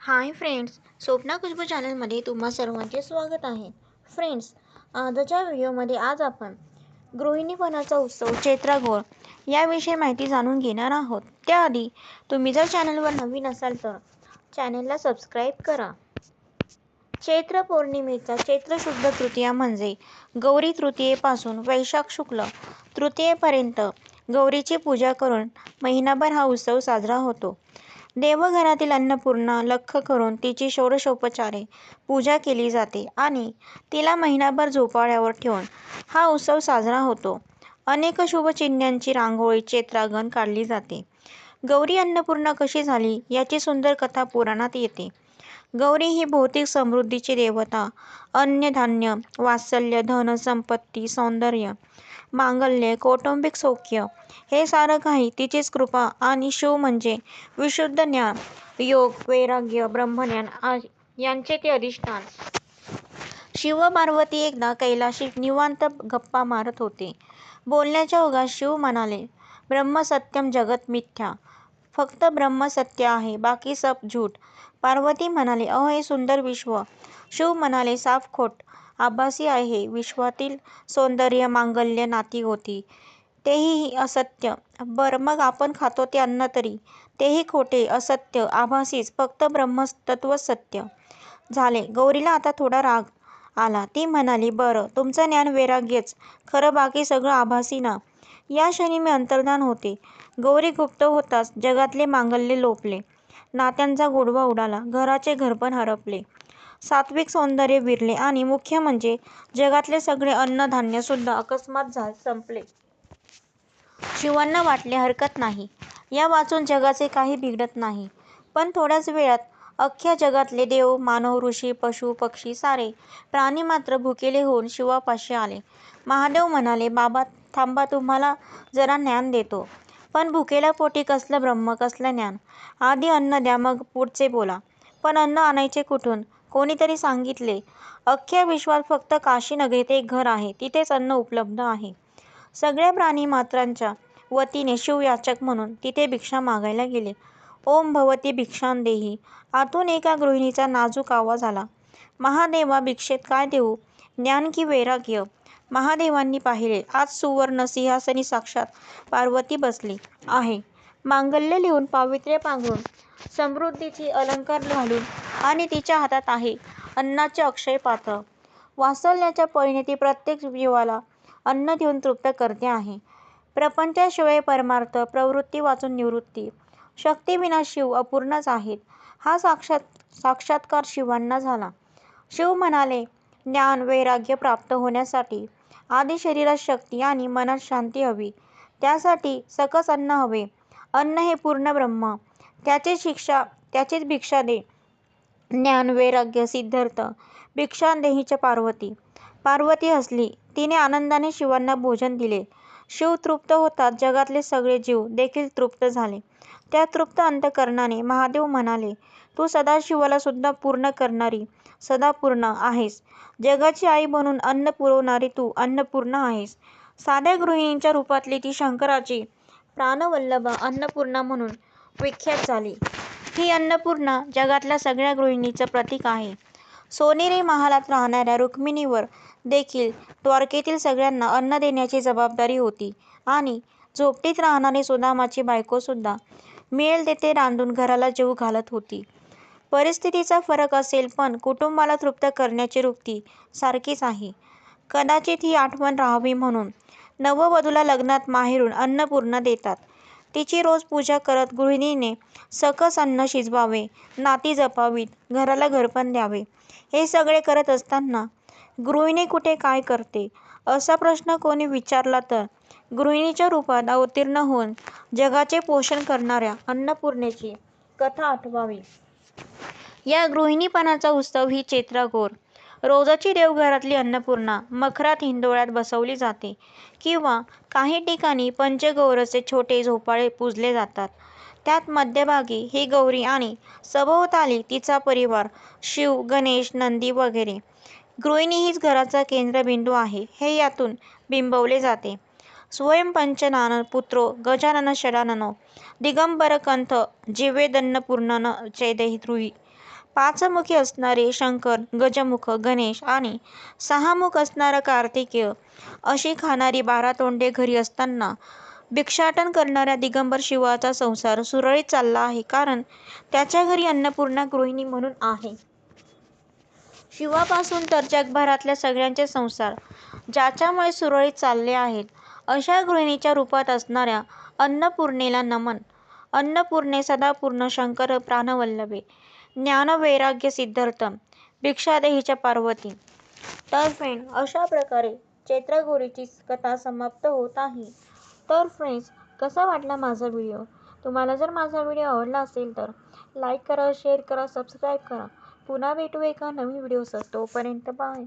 Hi friends, Swapna Khushboo चॅनलमध्ये तुम्हा सर्वांचे स्वागत आहे. फ्रेंड्स, आजच्या व्हिडिओमध्ये आज आपण गृहिणीपणाचा उत्सव चैत्रगौर याविषयी माहिती जाणून घेणार आहोत. त्याआधी तुम्ही जर चॅनलवर नवीन असाल तर चॅनलला सबस्क्राईब करा. चैत्र पौर्णिमेचा चैत्र शुद्ध तृतीया म्हणजे गौरी तृतीयेपासून वैशाख शुक्ल तृतीयेपर्यंत गौरीची पूजा करून महिनाभर हा उत्सव साजरा होतो. देवघरातील अन्नपूर्णा लख्ख करून तिची षोडशोपचारे पूजा केली जाते आणि तिला महिनाभर झोपाळ्यावर ठेवून हा उत्सव साजरा होतो. अनेक शुभचिन्हांची रांगोळी चैत्रागण काढली जाते. गौरी अन्नपूर्णा कशी झाली याची सुंदर कथा पुराणात येते. गौरी ही भौतिक समृद्धीची देवता. अन्न धान्य, वात्सल्य, धन, संपत्ती, सौंदर्य, मांगल्य, कौटुंबिक सौख्य हे सारं काही तिचीच कृपा आणि शिव म्हणजे विशुद्ध ज्ञान, योग, वैराग्य, ब्रह्मज्ञान यांचे ते अधिष्ठान. शिव पार्वती एकदा कैलाशी निवांत गप्पा मारत होते. बोलण्याच्या ओघात शिव म्हणाले, ब्रह्म सत्यम जगत मिथ्या. फक्त ब्रह्म सत्य आहे, बाकी सब झूठ. पार्वती म्हणाले, अहो हे सुंदर विश्व. शिव म्हणाले, साफ खोट. आभासी आहे. विश्वातील सौंदर्य, मांगल्य, नाती-गोती तेही असत्य. बरं मग आपण खातो ते अन्न तरी? तेही खोटे, असत्य, आभासीच. फक्त ब्रह्मतत्वच सत्य. झाले. गौरीला आता थोडा राग आला. ती म्हणाली, बरं तुमचं ज्ञान वैराग्यच खरं, बाकी सगळं आभासी ना? या क्षणी मी अंतर्धान होते. गौरी गुप्त होताच जगातले मांगल्य लोपले, नात्यांचा गोडवा उडाला, घराचे घरपण हरपले, सात्विक सौंदर्य विरले आणि मुख्य म्हणजे जगातले सगळे अन्नधान्य सुद्धा अकस्मात संपले. शिवांना वाटले हरकत नाही, या वाचून जगाचे काही बिघडत नाही. पण थोड्याच वेळात अख्ख्या जगातले देव, मानव, ऋषी, पशु, पक्षी सारे प्राणी मात्र भुकेले होऊन शिवापाशी आले. महादेव म्हणाले, बाबा थांबा, तुम्हाला जरा ज्ञान देतो. पण भुकेल्या पोटी कसलं ब्रह्म, कसलं ज्ञान? आधी अन्न द्या, मग पुढचे बोला. पण अन्न आणायचे कुठून? कोणीतरी सांगितले, अख्ख्या विश्वात फक्त काशी नगरीत एक घर आहे, तिथेच अन्न उपलब्ध आहे. सगळ्या प्राणीमात्रांच्या वतीने शिव याचक म्हणून तिथे भिक्षा मागायला गेले. ओम भवती भिक्षां देही. आतून एका गृहिणीचा नाजूक आवाज आला, महादेवा भिक्षेत काय देऊ, ज्ञान की वैराग्य? महादेवांनी पाहिले, आज सुवर्ण सिंहासनी साक्षात पार्वती बसली आहे. मांगल्य लिहून, पावित्र्य पांघरून, समृद्धीची अलंकार घालून आणि तिच्या हातात आहे अन्नाचे अक्षय पात्र. वात्सल्याच्या पळीने ती प्रत्येक जीवाला अन्न देऊन तृप्त करते आहे. प्रपंचाशिवाय परमार्थ, प्रवृत्ती वाचून निवृत्ती. शक्तीविना शिव अपूर्णच आहेत. हा साक्षात्कार शिवांना झाला. शिव म्हणाले, ज्ञान वैराग्य प्राप्त होण्यासाठी आधी शरीरात शक्ती आणि मनात शांती हवी. त्यासाठी सकस अन्न हवे. अन्न हे पूर्ण ब्रह्म. त्याचीच भिक्षा दे. ज्ञान वैराग्य सिद्धार्थ भिक्षांदेहीच्या पार्वती. पार्वती हसली. तिने आनंदाने शिवांना भोजन दिले. शिव तृप्त होताच जगातले सगळे जीव देखील तृप्त झाले. त्या तृप्त अंतःकरणाने महादेव म्हणाले, तू सदाशिवाला सुद्धा पूर्ण करणारी सदापूर्ण आहेस. जगाची आई बनून अन्न पुरवणारी तू अन्नपूर्णा आहेस. साध्या गृहिणीच्या रूपातली ती शंकराची प्राणवल्लभा अन्नपूर्णा म्हणून विख्यात झाली. ही अन्नपूर्णा जगातल्या सगळ्या गृहिणीचं प्रतीक आहे. सोनेरी महालात राहणाऱ्या रुक्मिणीवर देखील द्वारकेतील सगळ्यांना अन्न देण्याची जबाबदारी होती आणि झोपडीत राहणारी सुदामाची बायकोसुद्धा मिळेल तेथे रांधून घराला जीव घालत होती. परिस्थितीचा फरक असेल पण कुटुंबाला तृप्त करण्याची वृत्ती सारखीच आहे. कदाचित ही आठवण राहावी म्हणून नववधूला लग्नात माहेरून अन्नपूर्णा देतात. तिची रोज पूजा करत गृहिणीने सकस अन्न शिजवावे, नाती जपावीत, घराला घरपण द्यावे. हे सगळे करत असताना गृहिणी कुठे काय करते, असा प्रश्न कोणी विचारला तर गृहिणीच्या रूपात अवतीर्ण होऊन जगाचे पोषण करणाऱ्या अन्नपूर्णेची कथा आठवावी. या गृहिणीपणाचा उत्सव ही चैत्रगौर. रोजची देवघरातली अन्नपूर्णा मखरात हिंडोळ्यात बसवली जाते किंवा काही ठिकाणी पंचगौरचे छोटे झोपाळे पूजले जातात. त्यात मध्यभागी ही गौरी आणि सभोवताली तिचा परिवार शिव, गणेश, नंदी वगैरे. गृहिणी हीच घराचा केंद्रबिंदू आहे हे यातून बिंबवले जाते. स्वयं पंचनान पुत्रो गजानन षडाननो दिगंबर कंठ जिवेदन्नपूर्णन चैदेही. पाचमुखी असणारे शंकर, गजमुख गणेश आणि सहामुख असणारा कार्तिकेय अशी खाणारी 12 तोंडे घरी असताना भिक्षाटन करणाऱ्या दिगंबर शिवाचा संसार सुरळीत चालला आहे, कारण त्याच्या घरी अन्नपूर्णा गृहिणी म्हणून आहे. शिवापासून तर जगभरातल्या सगळ्यांचे संसार ज्याच्यामुळे सुरळीत चालले आहेत, अशा गृहिणीच्या रूपात असणाऱ्या अन्नपूर्णेला नमन. अन्नपूर्णे सदापूर्ण शंकर प्राणवल्लभे ज्ञानवैराग्य सिद्ध्यर्थम भिक्षादेहीच्या पार्वती. तर फ्रेंड, अशा प्रकारे चैत्रगौरीची कथा समाप्त होत आहे. तर फ्रेंड्स, कसा वाटला माझा व्हिडिओ? तुम्हाला जर माझा व्हिडिओ आवडला असेल तर लाईक करा, शेअर करा, सबस्क्राईब करा. पुन्हा भेटू एका नवीन व्हिडिओसह. तोपर्यंत बाय.